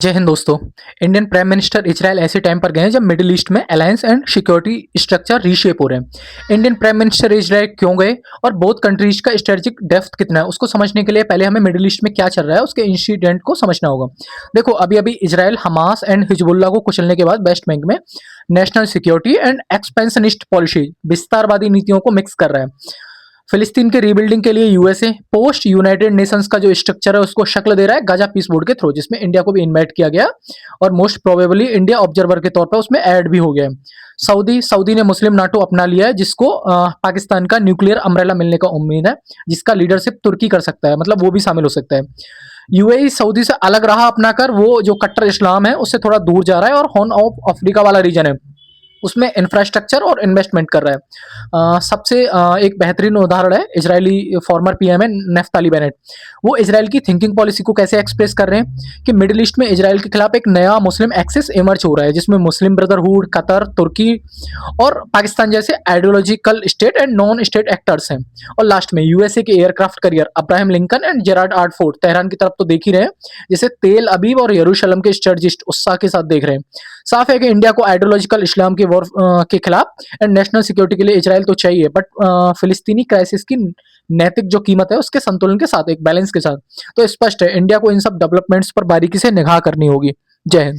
जय हिंद दोस्तों। Indian prime minister Israel ऐसे टाइम पर गए हैं जब मिडिल ईस्ट में alliance and security structure reshape हो रहे हैं। इंडियन प्राइम मिनिस्टर इजराइल क्यों गए और बोथ कंट्रीज का स्ट्रेटेजिक डेप्थ कितना है उसको समझने के लिए पहले हमें मिडिल ईस्ट में क्या चल रहा है उसके इंसिडेंट को समझना होगा। देखो, अभी अभी इजराइल हमास एंड हिजबुल्लाह को कुचलने के बाद वेस्ट बैंक में national security and expansionist policy विस्तारवादी नीतियों को मिक्स कर रहा है। फिलिस्तीन के रीबिल्डिंग के लिए यूएसए पोस्ट यूनाइटेड नेशंस का जो स्ट्रक्चर है उसको शक्ल दे रहा है गाजा पीस बोर्ड के थ्रू, जिसमें इंडिया को भी इनवाइट किया गया और मोस्ट प्रोबेबली इंडिया ऑब्जर्वर के तौर पर उसमें ऐड भी हो गया है। सऊदी ने मुस्लिम नाटो अपना लिया है, जिसको पाकिस्तान का न्यूक्लियर अम्ब्रेला मिलने का उम्मीद है, जिसका लीडरशिप तुर्की कर सकता है, मतलब वो भी शामिल हो सकता है। यूएई सऊदी से अलग राह अपनाकर वो जो कट्टर इस्लाम है उससे थोड़ा दूर जा रहा है और हॉर्न ऑफ अफ्रीका वाला रीजन है उसमें इंफ्रास्ट्रक्चर और इन्वेस्टमेंट कर रहा है। सबसे एक बेहतरीन उदाहरण है इजरायली फॉर्मर पीएम है नेफ्ताली बेनेट। वो इजराइल की थिंकिंग पॉलिसी को कैसे एक्सप्रेस कर रहे हैं कि मिडिल ईस्ट में इजराइल के खिलाफ एक नया मुस्लिम एक्सिस इमर्ज हो रहा है, जिसमें मुस्लिम ब्रदरहुड, कतर, तुर्की और पाकिस्तान जैसे ideological state and non state actors हैं। और लास्ट में यूएसए के aircraft carrier Abraham Lincoln and Gerald R Ford Tehran की तरफ तो देख ही रहे हैं, जैसे तेल अबीब और यरूशलेम के स्ट्रेटजिस्ट उत्साह के साथ देख रहे हैं। साफ है कि इंडिया को आइडियोलॉजिकल इस्लाम के वॉर के खिलाफ एंड नेशनल सिक्योरिटी के लिए इजराइल तो चाहिए, बट फिलिस्तीनी क्राइसिस की नैतिक जो कीमत है उसके संतुलन के साथ, एक बैलेंस के साथ। तो स्पष्ट है इंडिया को इन सब डेवलपमेंट्स पर बारीकी से निगाह करनी होगी। जय हिंद।